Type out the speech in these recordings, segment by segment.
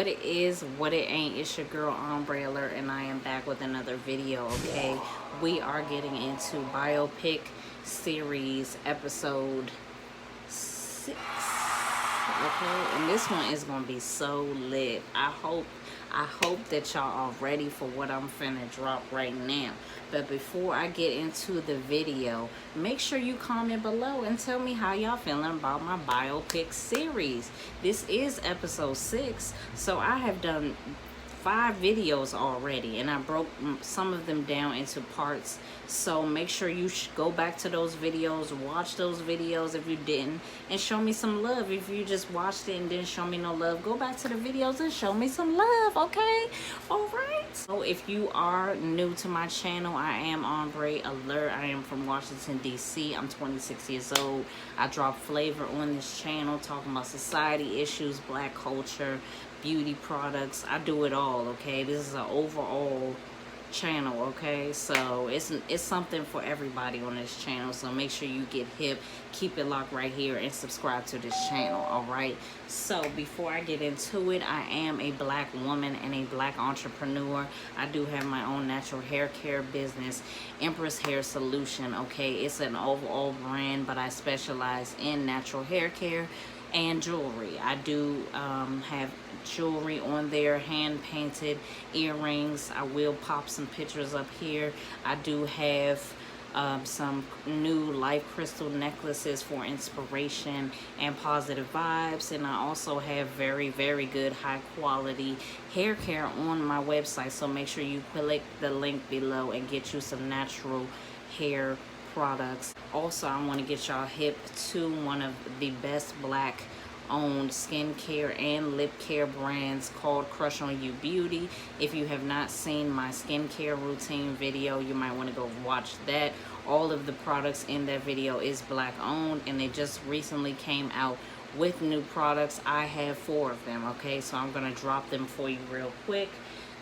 What it is, what it ain't, it's your girl Ombre Alert, and I am back with another video. Okay, we are getting into Biopic series episode 6. Okay, and this one is gonna be so lit. I hope that y'all are ready for what I'm finna drop right now. But before I get into the video, make sure you comment below and tell me how y'all feeling about my biopic series. This is episode 6, so I have done 5 videos already, and I broke some of them down into parts. So make sure you go back to those videos, watch those videos if you didn't, and show me some love. If you just watched it and didn't show me no love, go back to the videos and show me some love, okay? All right. So if you are new to my channel, I am Ombre Alert. I am from Washington, D.C. I'm 26 years old. I drop flavor on this channel, talking about society issues, black culture, beauty products. I do it all, okay? This is an overall channel, okay? So it's something for everybody on this channel. So make sure you get hip, keep it locked right here, and subscribe to this channel. All right, so before I get into it, I am a black woman and a black entrepreneur. I do have my own natural hair care business, Empress Hair Solution. Okay, it's an overall brand, but I specialize in natural hair care and jewelry. I do have jewelry on there, hand painted earrings. I will pop some pictures up here. I do have some new life crystal necklaces for inspiration and positive vibes, and I also have very good high quality hair care on my website. So make sure you click the link below and get you some natural hair products. Also, I want to get y'all hip to one of the best black owned skincare and lip care brands called Crush on You Beauty. If you have not seen my skincare routine video, you might want to go watch that. All of the products in that video is black owned, and they just recently came out with new products. I have 4 of them, okay? So I'm gonna drop them for you real quick.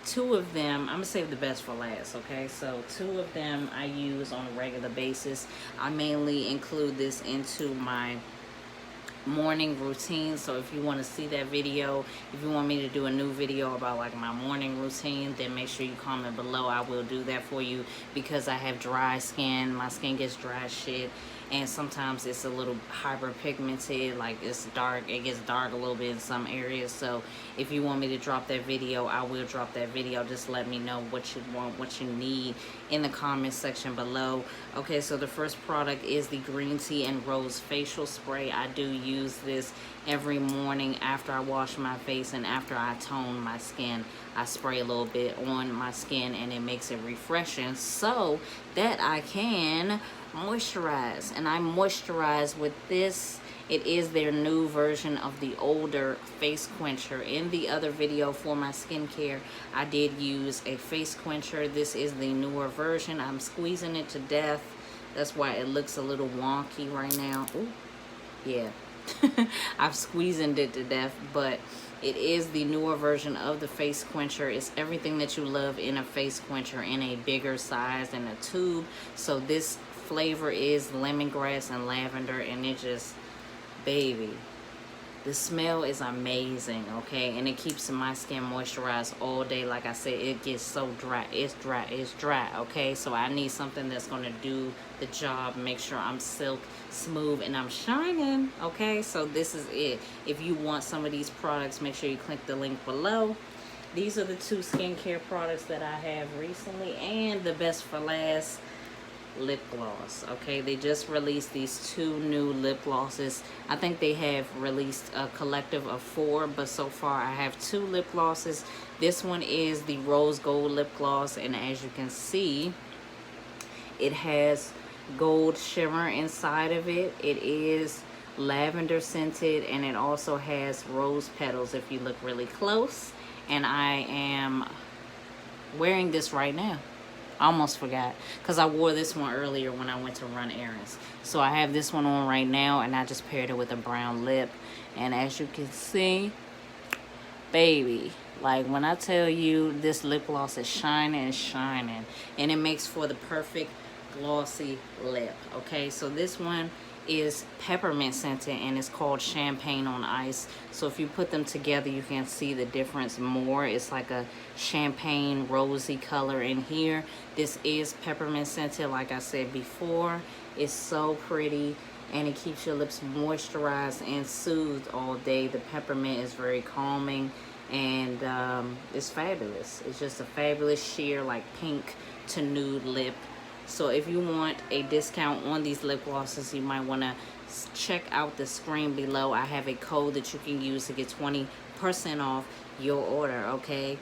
2 of them, I'm gonna save the best for last, okay? So 2 of them I use on a regular basis. I mainly include this into my morning routine. So if you want to see that video, if you want me to do a new video about like my morning routine, then make sure you comment below. I will do that for you, because I have dry skin. My skin gets dry as shit, and sometimes it's a little hyperpigmented, like it's dark. It gets dark a little bit in some areas. So if you want me to drop that video, I will drop that video. Just let me know what you want, what you need in the comment section below. Okay, so the first product is the green tea and rose facial spray. I do use this every morning after I wash my face and after I tone my skin. I spray a little bit on my skin, and it makes it refreshing so that I can moisturize. And I moisturize with this. It is their new version of the older face quencher. In the other video for my skincare, I did use a face quencher. This is the newer version. I'm squeezing it to death. That's why it looks a little wonky right now. Ooh, yeah. I've squeezed it to death, but it is the newer version of the face quencher. It's everything that you love in a face quencher in a bigger size and a tube. So this flavor is lemongrass and lavender, and it just, baby, the smell is amazing, okay? And it keeps my skin moisturized all day. Like I said, it gets so dry. It's dry, okay? So I need something that's gonna do the job, make sure I'm silk smooth and I'm shining, okay? So this is it. If you want some of these products, make sure you click the link below. These are the 2 skincare products that I have recently, and the best for last, lip gloss. Okay, they just released these 2 new lip glosses. I think they have released a collective of 4, but so far I have 2 lip glosses. This one is the rose gold lip gloss, and as you can see, it has gold shimmer inside of it. It is lavender scented, and it also has rose petals if you look really close. And I am wearing this right now. I almost forgot, because I wore this one earlier when I went to run errands. So I have this one on right now, and I just paired it with a brown lip. And as you can see, baby, like when I tell you this lip gloss is shining, and it makes for the perfect glossy lip. Okay, so this one is peppermint scented and it's called Champagne on Ice. So if you put them together, you can see the difference more. It's like a champagne rosy color in here. This is peppermint scented, like I said before. It's so pretty, and it keeps your lips moisturized and soothed all day. The peppermint is very calming, and it's fabulous. It's just a fabulous sheer like pink to nude lip. So if you want a discount on these lip glosses, you might want to check out the screen below. I have a code that you can use to get 20% off your order, okay?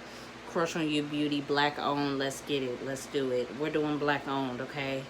Crush on You Beauty, black owned. Let's get it. Let's do it. We're doing black owned, okay?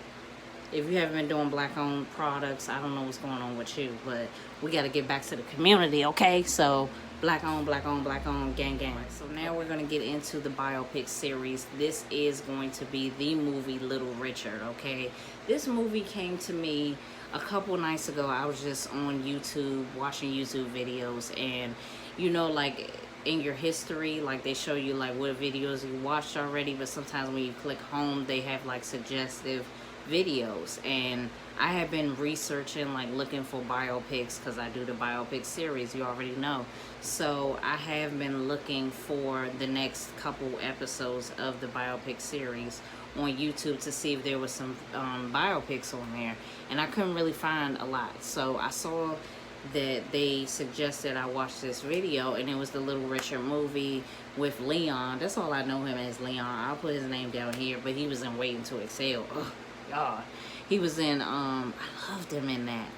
If you haven't been doing black owned products, I don't know what's going on with you, but we got to get back to the community, okay? So black owned, black owned, black owned, gang gang. Right, so now we're going to get into the biopic series. This is going to be the movie Little Richard, okay? This movie came to me a couple nights ago. I was just on YouTube watching YouTube videos, and you know, like in your history, like they show you like what videos you watched already, but sometimes when you click home, they have like suggestive videos, and I have been researching, like looking for biopics, because I do the biopic series, you already know. So I have been looking for the next couple episodes of the biopic series on YouTube to see if there was some biopics on there, and I couldn't really find a lot. So I saw that they suggested I watch this video, and it was the Little Richard movie with Leon. That's all I know him as, Leon. I'll put his name down here, but he was in Waiting to Exhale. Ugh, God. He was in, I loved him in that.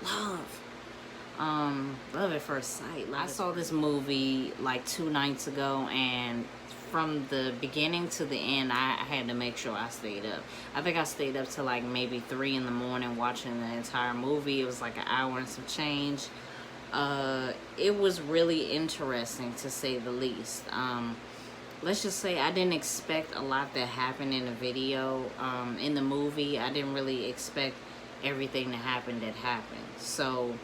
Love at first sight. I saw this movie like 2 nights ago, and from the beginning to the end, I had to make sure I stayed up. I think I stayed up to like maybe 3 in the morning watching the entire movie. It was like an hour and some change. It was really interesting, to say the least. Let's just say I didn't expect a lot that happened in the video. In the movie, I didn't really expect everything to happen that happened. So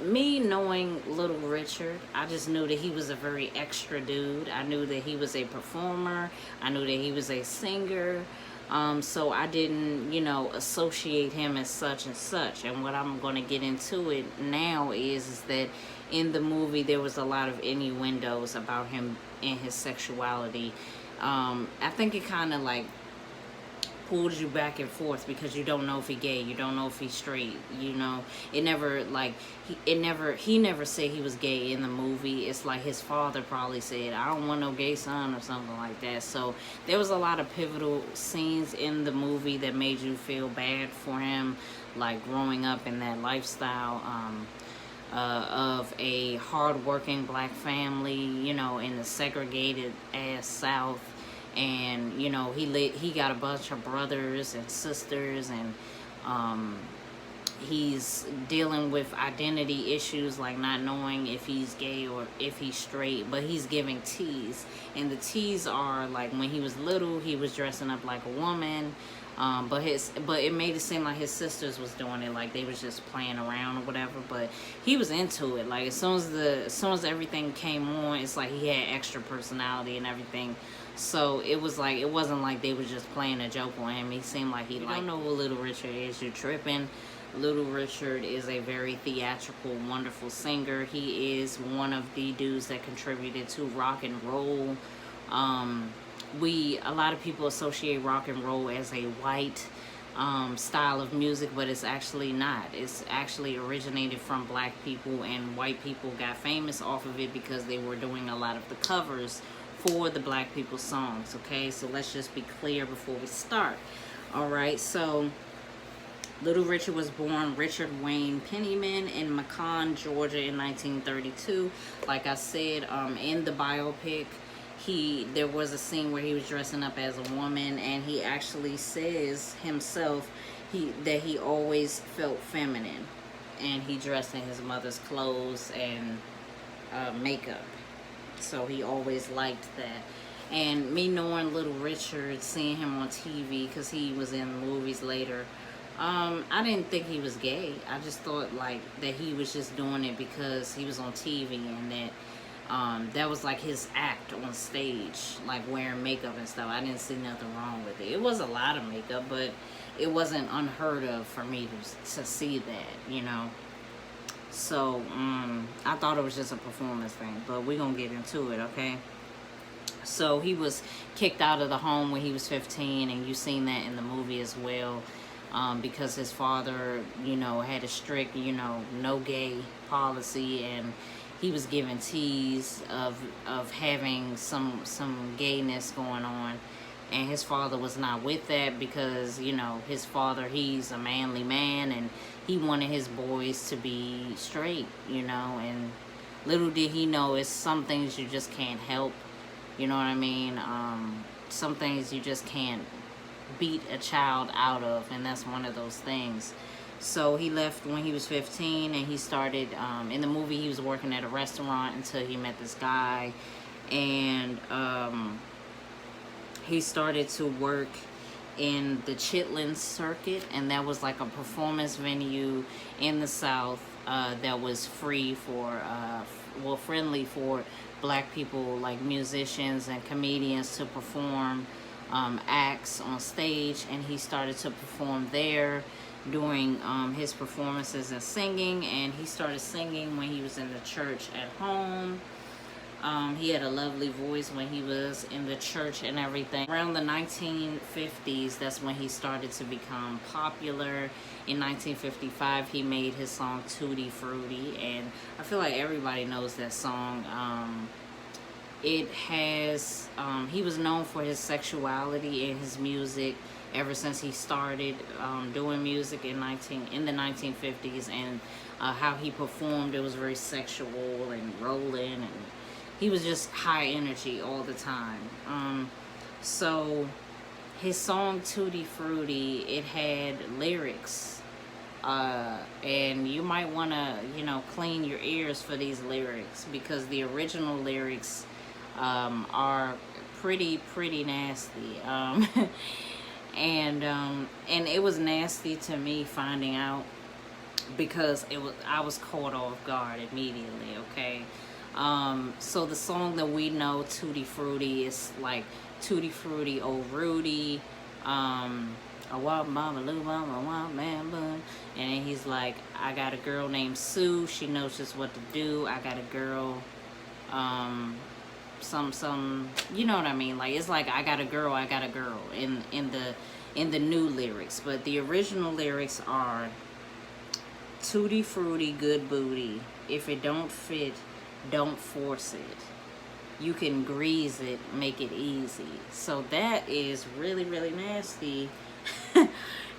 me knowing Little Richard, I just knew that he was a very extra dude. I knew that he was a performer. I knew that he was a singer. So I didn't, you know, associate him as such and such. And what I'm going to get into it now is that in the movie there was a lot of innuendos about him and his sexuality. I think it kind of like pulls you back and forth, because you don't know if he gay, you don't know if he's straight, you know. It never like he never said he was gay in the movie. It's like his father probably said, I don't want no gay son, or something like that. So there was a lot of pivotal scenes in the movie that made you feel bad for him, like growing up in that lifestyle of a hard-working black family, you know, in the segregated ass South. And you know, he got a bunch of brothers and sisters, and he's dealing with identity issues, like not knowing if he's gay or if he's straight, but he's giving teas, and the teas are like, when he was little he was dressing up like a woman, but it made it seem like his sisters was doing it, like they was just playing around or whatever, but he was into it. Like as soon as everything came on, it's like he had extra personality and everything. So it was like, it wasn't like they was just playing a joke on him. He seemed like he liked it. Don't know who Little Richard is, you're tripping. Little Richard is a very theatrical, wonderful singer. He is one of the dudes that contributed to rock and roll. A lot of people associate rock and roll as a white style of music, but it's actually not. It's actually originated from black people, and white people got famous off of it because they were doing a lot of the covers for the black people songs. Okay, so let's just be clear before we start. All right, so Little Richard was born Richard Wayne Pennyman in Macon, Georgia in 1932. Like I said, in the biopic, there was a scene where he was dressing up as a woman, and he actually says himself that he always felt feminine, and he dressed in his mother's clothes and makeup. So he always liked that. And me knowing Little Richard, seeing him on TV, because he was in movies later, I didn't think he was gay. I just thought like that he was just doing it because he was on TV, and that that was like his act on stage, like wearing makeup and stuff. I didn't see nothing wrong with it. It was a lot of makeup, but it wasn't unheard of for me to see that, you know. So I thought it was just a performance thing, but we're gonna get into it, okay? So he was kicked out of the home when he was 15, and you seen that in the movie as well, because his father, you know, had a strict, you know, no gay policy, and he was given tease of having some gayness going on, and his father was not with that because, you know, his father, he's a manly man, and he wanted his boys to be straight, you know. And little did he know, it's some things you just can't help, you know what I mean? Some things you just can't beat a child out of, and that's one of those things. So he left when he was 15, and he started, in the movie, he was working at a restaurant until he met this guy, and he started to work in the Chitlin circuit, and that was like a performance venue in the South that was free for, well, friendly for black people, like musicians and comedians, to perform acts on stage. And he started to perform there during his performances and singing, and he started singing when he was in the church at home. He had a lovely voice when he was in the church and everything. Around the 1950s, that's when he started to become popular. In 1955, he made his song Tutti Frutti, and I feel like everybody knows that song. It has, he was known for his sexuality in his music ever since he started doing music in the 1950s, and how he performed, it was very sexual and rolling, and he was just high energy all the time. So his song Tutti Frutti, it had lyrics, and you might want to, you know, clean your ears for these lyrics, because the original lyrics are pretty nasty. And it was nasty to me finding out, because I was caught off guard immediately, okay? So the song that we know, Tutti Frutti, is like Tutti Frutti, oh Rudy, I want mama loo mama want man bun, and he's like, I got a girl named Sue, she knows just what to do. I got a girl, some you know what I mean, like, it's like I got a girl in the new lyrics. But the original lyrics are Tutti Frutti, good booty, if it don't fit, don't force it, you can grease it, make it easy. So that is really nasty.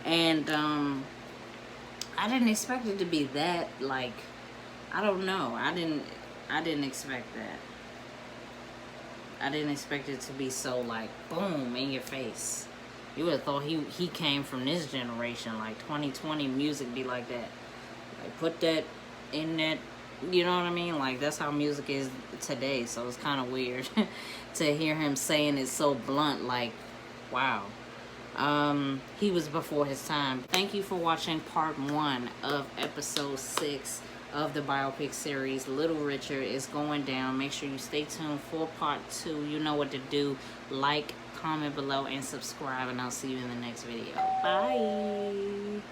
And I didn't expect it to be that, like, I don't know, I didn't expect that. I didn't expect it to be so, like, boom, in your face. You would have thought he came from this generation, like 2020 music be like that. Like, put that in that, you know what I mean? Like, that's how music is today. So it's kind of weird to hear him saying it so blunt, like, wow. He was before his time. Thank you for watching part 1 of episode 6 of the biopic series. Little Richard is going down. Make sure you stay tuned for part 2. You know what to do. Like, comment below, and subscribe, and I'll see you in the next video. Bye.